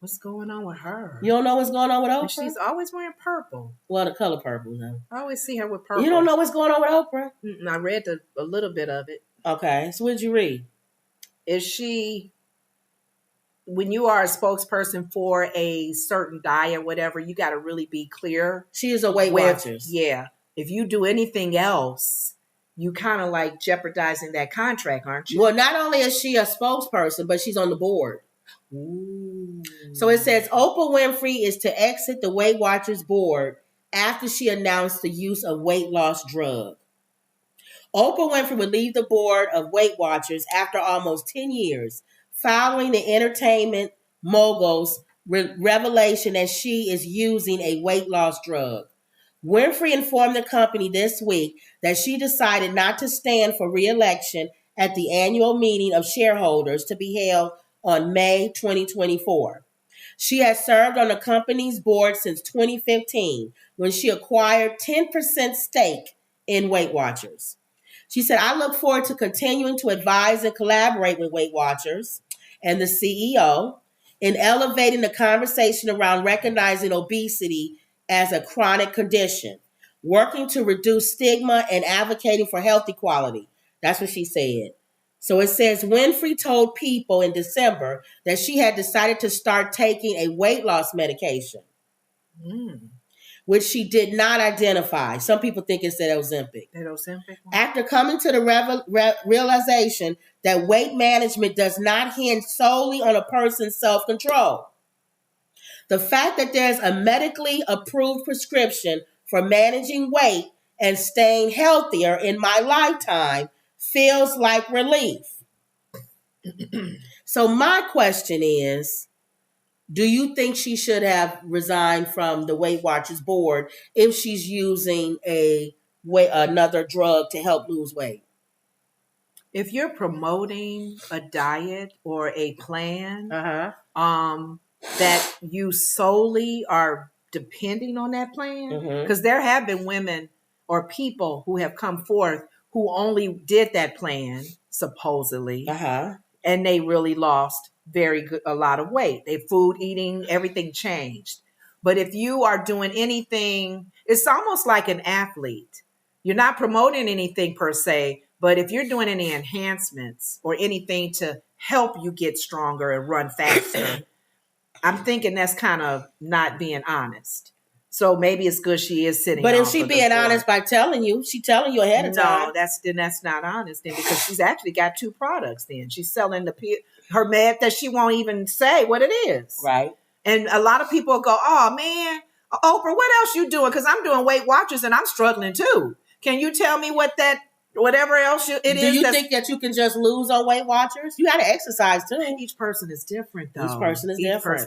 What's going on with her? You don't know what's going on with Oprah? She's always wearing purple. Well, the color purple, though. I always see her with purple. You don't know what's going on with Oprah? I read a little bit of it. Okay, so what did you read? Is she, when you are a spokesperson for a certain diet, whatever, you got to really be clear. She is a WeightWatchers. Yeah. If you do anything else, you kind of like jeopardizing that contract, aren't you? Well, not only is she a spokesperson, but she's on the board. Ooh. So it says Oprah Winfrey is to exit the WeightWatchers board after she announced the use of weight loss drug. Oprah Winfrey would leave the board of WeightWatchers after almost 10 years, following the entertainment mogul's revelation that she is using a weight loss drug. Winfrey informed the company this week that she decided not to stand for re-election at the annual meeting of shareholders to be held on May 2024. She has served on the company's board since 2015 when she acquired 10% stake in WeightWatchers. She said, I look forward to continuing to advise and collaborate with WeightWatchers and the CEO in elevating the conversation around recognizing obesity as a chronic condition, working to reduce stigma and advocating for health equality. That's what she said. So it says Winfrey told People in December that she had decided to start taking a weight loss medication, which she did not identify. Some people think it's that Ozempic. After coming to the realization that weight management does not hinge solely on a person's self-control. The fact that there's a medically approved prescription for managing weight and staying healthier in my lifetime feels like relief. So my question is, do you think she should have resigned from the WeightWatchers board if she's using another drug to help lose weight? If you're promoting a diet or a plan that you solely are depending on that plan, because there have been women or people who have come forth who only did that plan, supposedly, and they really lost a lot of weight. Their food eating, everything changed. But if you are doing anything, it's almost like an athlete. You're not promoting anything per se, but if you're doing any enhancements or anything to help you get stronger and run faster, I'm thinking that's kind of not being honest. So maybe it's good she is sitting. But if she being honest by telling you ahead of time. No, that's not honest then, because she's actually got two products then. She's selling her med that she won't even say what it is. Right. And a lot of people go, oh man, Oprah, what else you doing? Because I'm doing WeightWatchers and I'm struggling too. Can you tell me whatever else it is? Do you think that you can just lose on WeightWatchers? You got to exercise too. Each person is different though. Each person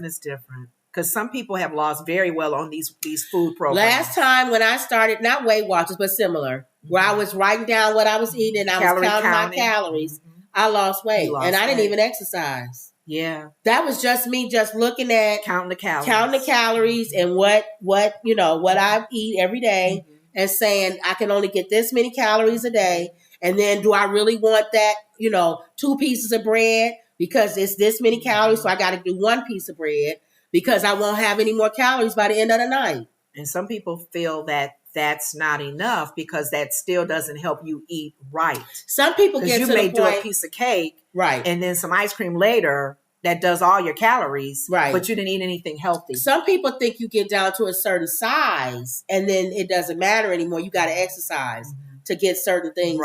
is different. Because some people have lost very well on these food programs. Last time when I started, not WeightWatchers, but similar, where I was writing down what I was eating and I was counting my calories, I lost weight. And I didn't even exercise. Yeah. That was just me just looking at counting the calories and what I eat every day and saying I can only get this many calories a day. And then do I really want that, 2 pieces of bread because it's this many calories. So I got to do 1 piece of bread, because I won't have any more calories by the end of the night. And some people feel that that's not enough because that still doesn't help you eat right. Some people get to the point. You may do a piece of cake, right, and then some ice cream later that does all your calories, right, but you didn't eat anything healthy. Some people think you get down to a certain size and then it doesn't matter anymore. You got to exercise to get certain things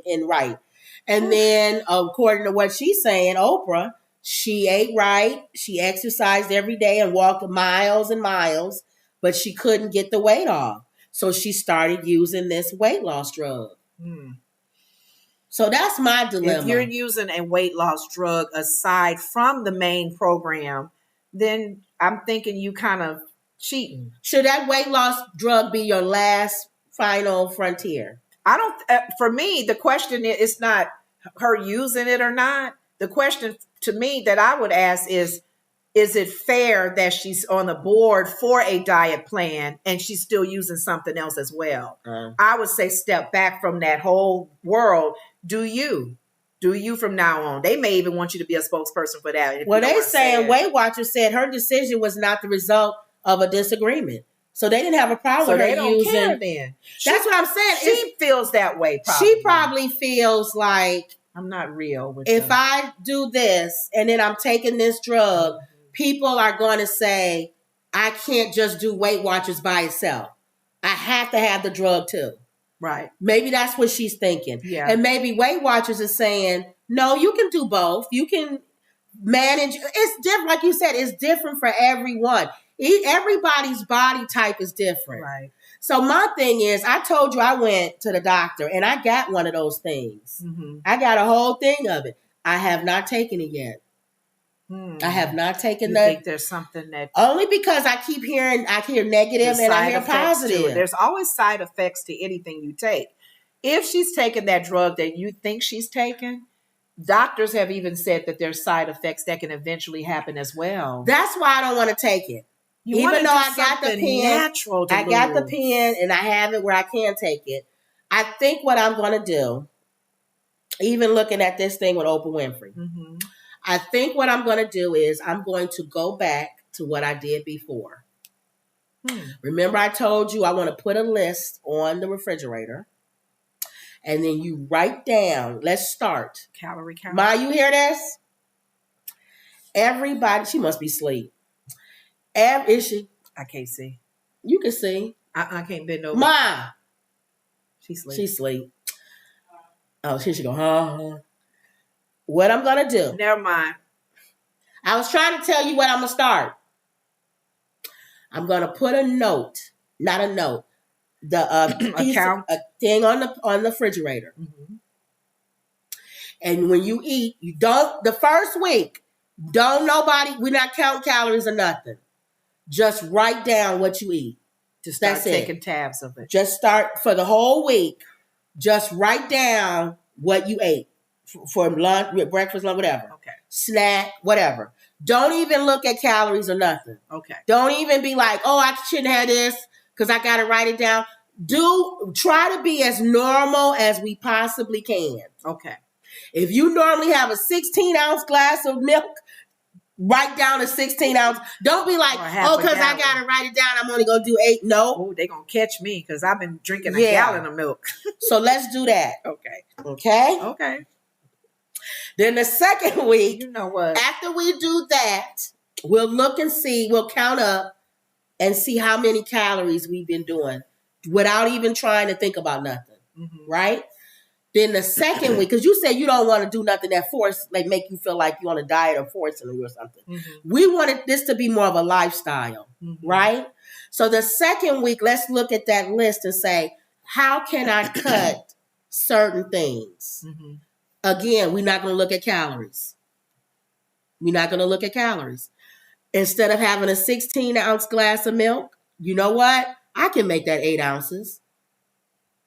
in right. And then according to what she's saying, Oprah, she ate right. She exercised every day and walked miles and miles, but she couldn't get the weight off. So she started using this weight loss drug. So that's my dilemma. If you're using a weight loss drug aside from the main program, then I'm thinking you kind of cheating. Should that weight loss drug be your last final frontier? I don't. For me, the question is not her using it or not. The question to me that I would ask is it fair that she's on the board for a diet plan and she's still using something else as well? I would say step back from that whole world. Do you? Do you from now on. They may even want you to be a spokesperson for that. Well, they saying Weight Watchers said her decision was not the result of a disagreement. So they didn't have a problem with her using. Care then. That's what I'm saying. She feels that way. Probably. She probably feels like I'm not real. With if I do this and then I'm taking this drug, people are going to say I can't just do Weight Watchers by itself. I have to have the drug too. Right. Maybe that's what she's thinking. Yeah. And maybe Weight Watchers is saying, no, you can do both. You can manage. It's different. Like you said, it's different for everyone. Everybody's body type is different. Right. So my thing is, I told you I went to the doctor and I got one of those things. Mm-hmm. I got a whole thing of it. I have not taken it yet. I have not taken that. I think there's something that only because I hear negative and I hear positive. There's always side effects to anything you take. If she's taking that drug that you think she's taking, doctors have even said that there's side effects that can eventually happen as well. That's why I don't want to take it. Even though I got the pen, I got the pen and I have it where I can take it. I think what I'm going to do, even looking at this thing with Oprah Winfrey, I think what I'm going to do is I'm going to go back to what I did before. Remember I told you I want to put a list on the refrigerator and then you write down, let's start. Calorie count. Ma, you hear this? Everybody, she must be asleep. Is she? I can't see. You can see. I can't bend over. Ma. She's asleep. She's asleep. Oh, here she go. Huh? What I'm going to do. Never mind. I was trying to tell you what I'm going to start. I'm going to put a note. Not a note. The a thing on the refrigerator. And when you eat, you don't, the first week, we're not counting calories or nothing. Just write down what you eat. Just start taking tabs of it. Just start for the whole week. Just write down what you ate for lunch, breakfast, lunch, whatever. Okay. Snack, whatever. Don't even look at calories or nothing. Okay. Don't even be like, oh, I shouldn't have this because I got to write it down. Try to be as normal as we possibly can. Okay. If you normally have a 16-ounce glass of milk, write down a 16 ounce. Don't be like, oh, because I got to write it down, I'm only going to do 8. No. Oh, they're going to catch me because I've been drinking a gallon of milk. So let's do that. Okay. Okay? Okay. Then the second week, you know what? After we do that, we'll look and see, we'll count up and see how many calories we've been doing without even trying to think about nothing. Right? Then the second week, because you said you don't want to do nothing that make you feel like you're on a diet or forcing you or something. We wanted this to be more of a lifestyle, right? So the second week, let's look at that list and say, how can I cut certain things? Again, we're not going to look at calories. We're not going to look at calories. Instead of having a 16-ounce glass of milk, you know what? I can make that 8 ounces.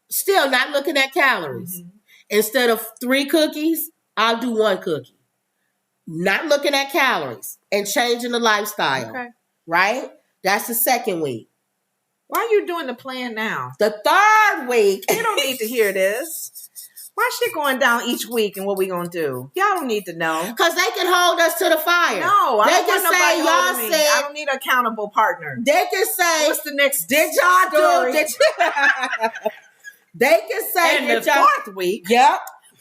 Still not looking at calories. Instead of 3 cookies, I'll do 1 cookie. Not looking at calories and changing the lifestyle. Okay. Right? That's the second week. Why are you doing the plan now? The third week. You don't need to hear this. Why she going down each week and what we going to do? Y'all don't need to know. Because they can hold us to the fire. No, I don't want I don't need an accountable partner. They can say, what's the next did y'all do? They can say in the 4th week,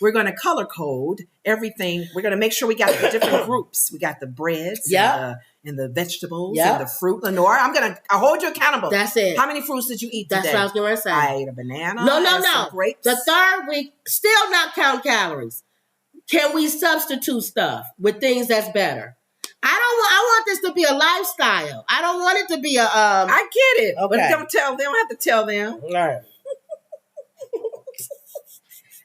we're going to color code everything. We're going to make sure we got the different groups. We got the breads and the vegetables and the fruit. Lenore, I hold you accountable. That's it. How many fruits did you eat today? That's what I was going to say. I ate a banana. No. Grapes. The third week, still not count calories. Can we substitute stuff with things that's better? I want this to be a lifestyle. I don't want it to be a I get it. Okay. But don't tell them. I have to tell them. All right.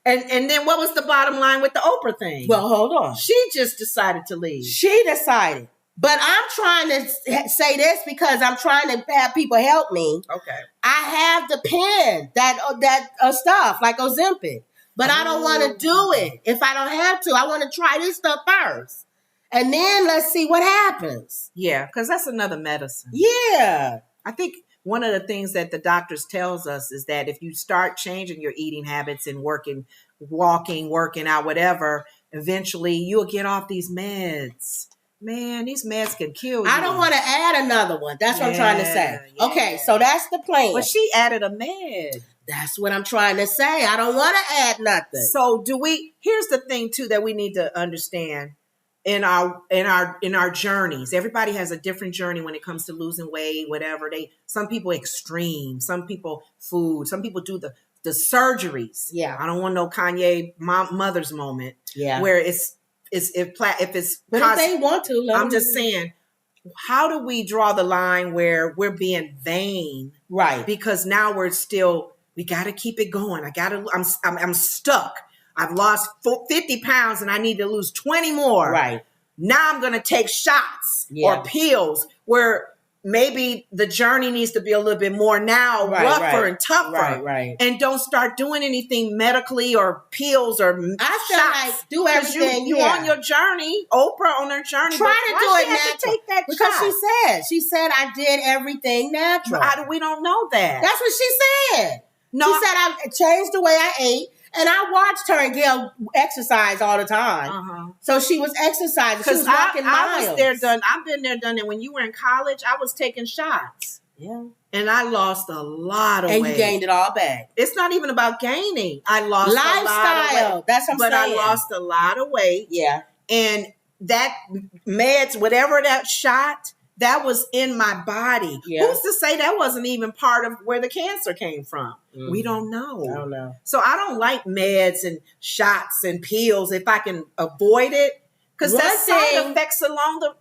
And then what was the bottom line with the Oprah thing? Well, hold on. She just decided to leave. She decided. But I'm trying to say this because I'm trying to have people help me. Okay. I have the pen, that stuff, like Ozempic. But I don't want to do it if I don't have to. I want to try this stuff first. And then let's see what happens. Yeah, because that's another medicine. Yeah. I think one of the things that the doctors tells us is that if you start changing your eating habits and working walking, working out, whatever, eventually you'll get off these meds. Man, these meds can kill you. I don't want to add another one. That's what I'm trying to say. Yeah. Okay, so that's the plan. But she added a med. That's what I'm trying to say. I don't want to add nothing. So here's the thing too that we need to understand in our journeys. Everybody has a different journey when it comes to losing weight, whatever. Some people extreme, some people food, some people do the surgeries. Yeah. I don't want no Kanye mother's moment. Yeah. Where if it's but if they want to, I'm just saying, how do we draw the line where we're being vain? Right. Because now we got to keep it going. I'm stuck. I've lost 50 pounds and I need to lose 20 more. Right. Now I'm going to take shots or pills where maybe the journey needs to be a little bit more now, rougher and tougher. Right. And don't start doing anything medically or pills or I feel shots. like do everything. You on your journey. Oprah on her journey. Try to do it natural. Take that because shot? she said I did everything natural. We don't know that. That's what she said. No, she said I changed the way I ate. And I watched her and Gail exercise all the time. Uh-huh. So she was exercising. She was walking miles. I was there done. I've been there done. And when you were in college, I was taking shots. Yeah. And I lost a lot of weight. And you gained it all back. It's not even about gaining. I lost lifestyle. A lot of weight. That's what I'm saying. But I lost a lot of weight. Yeah. And that meds, whatever that shot, that was in my body. Yeah. Who's to say that wasn't even part of where the cancer came from? Mm. We don't know. I don't know. So I don't like meds and shots and pills if I can avoid it. Because that side effects along the,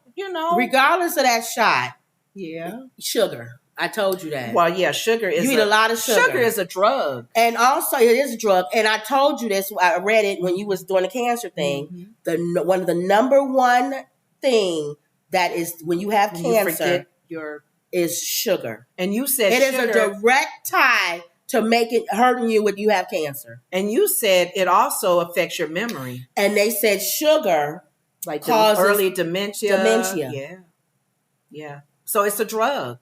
regardless of that shot. Yeah. Sugar. I told you that. Well, yeah, sugar is. You eat a lot of sugar. Sugar is a drug. And also, it is a drug. And I told you this. I read it when you was doing the cancer thing. Mm-hmm. One of the number one thing that is when you have cancer is sugar. And you said it is a direct tie to make it hurting you when you have cancer. And you said it also affects your memory. And they said sugar like causes early dementia. Yeah. So it's a drug.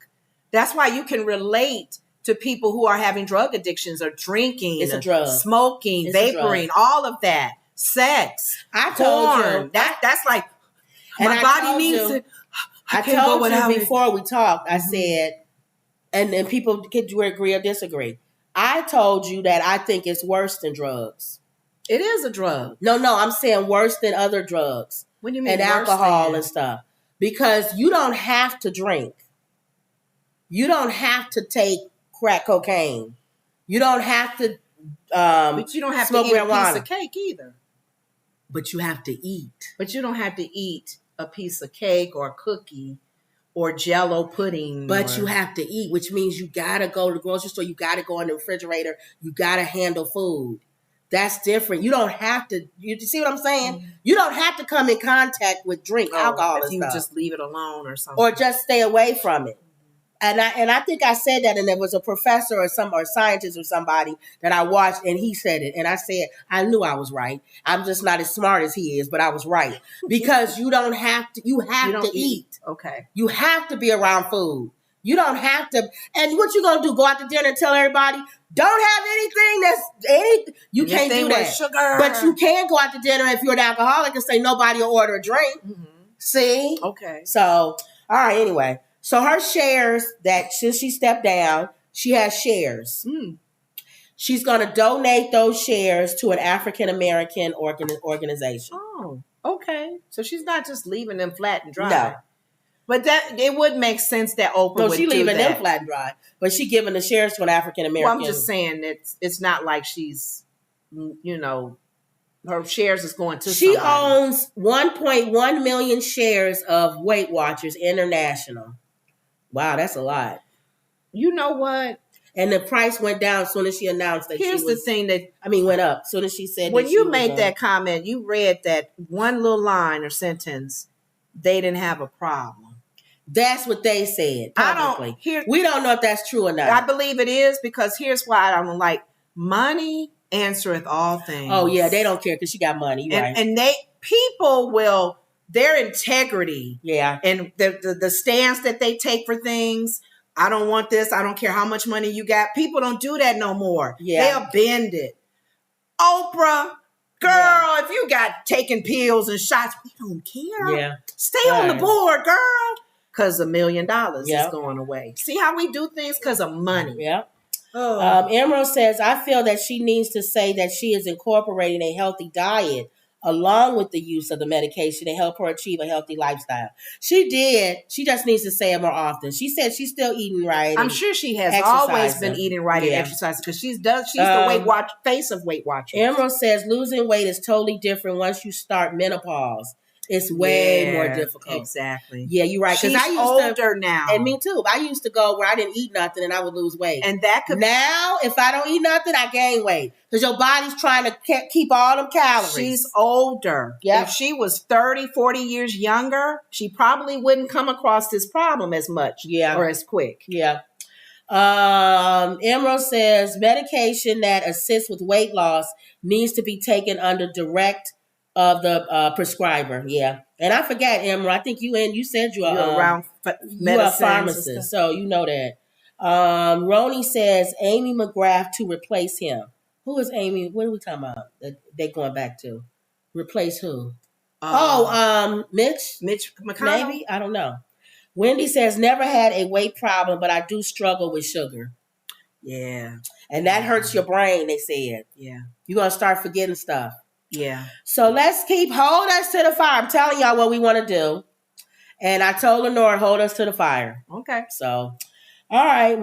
That's why you can relate to people who are having drug addictions or drinking. It's a drug. Smoking, vaporing, all of that. Sex. I told you. That's like my body needs it. I told you before we talked, I said, and then people could agree or disagree. I told you that I think it's worse than drugs. It is a drug. No, I'm saying worse than other drugs. What do you mean? And alcohol and stuff. Because you don't have to drink. You don't have to take crack cocaine. You don't have to but you don't have to eat marijuana. A piece of cake either. But you have to eat. But you don't have to eat a piece of cake or a cookie or Jell-O pudding. But you have to eat, which means you got to go to the grocery store. You got to go in the refrigerator. You got to handle food. That's different. You don't have to. You see what I'm saying? Mm-hmm. You don't have to come in contact with alcohol if and you stuff. Just leave it alone or something. Or just stay away from it. And I think I said that, and there was a professor or scientist or somebody that I watched, and he said it, and I said I knew I was right. I'm just not as smart as he is, but I was right because you don't have to. You have to eat. Okay. You have to be around food. You don't have to. And what you gonna do? Go out to dinner and tell everybody don't have anything You can't do that. Sugar. But you can go out to dinner if you're an alcoholic and say nobody will order a drink. Mm-hmm. See? Okay. So all right. Anyway. So her shares that since she stepped down, she has shares. Mm. She's going to donate those shares to an African-American organization. Oh, okay. So she's not just leaving them flat and dry. No. But it would make sense that Oprah would do that. No, she's leaving them flat and dry. But she's giving the shares to an African-American. Well, I'm just saying it's not like she's, her shares is going to She somebody. Owns 1.1 million shares of WeightWatchers International. Wow, that's a lot. You know what? And the price went down as soon as she announced that Here's the thing went up as soon as she said when you made that comment, you read that one little line or sentence, they didn't have a problem. That's what they said publicly. We don't know if that's true or not. I believe it is because here's why I'm like, money answereth all things. Oh, yeah, they don't care because she got money, right? And people will... Their integrity, and the stance that they take for things. I don't want this. I don't care how much money you got. People don't do that no more. Yeah. They'll bend it. Oprah. Girl, if you got taking pills and shots, we don't care. Yeah. Stay on the board, girl. Because $1 million is going away. See how we do things? Because of money. Yeah. Emerald says, I feel that she needs to say that she is incorporating a healthy diet along with the use of the medication to help her achieve a healthy lifestyle. She did. She just needs to say it more often. She said she's still eating right. I'm sure she has always been eating right and exercising because she's the face of Weight Watchers. Emerald says losing weight is totally different once you start menopause. It's way more difficult. Exactly. Yeah, you're right. She's older now. And me too. I used to go where I didn't eat nothing and I would lose weight. And that could now, if I don't eat nothing, I gain weight. Because your body's trying to keep all them calories. She's older. Yep. If she was 30, 40 years younger, she probably wouldn't come across this problem as much or as quick. Yeah. Emerald says medication that assists with weight loss needs to be taken under direct of the prescriber. Yeah. And I forget, Emerald, I think you said you're around you're a pharmacist, so you know that. Roni says Amy McGrath to replace him. Who is Amy? What are we talking about? They going back to replace who? Mitch McConnell? Maybe? I don't know. Wendy says never had a weight problem, but I do struggle with sugar. Yeah. And that hurts your brain, they said. Yeah. You're going to start forgetting stuff. Yeah. So let's hold us to the fire. I'm telling y'all what we want to do. And I told Lenore, hold us to the fire. Okay. So, all right.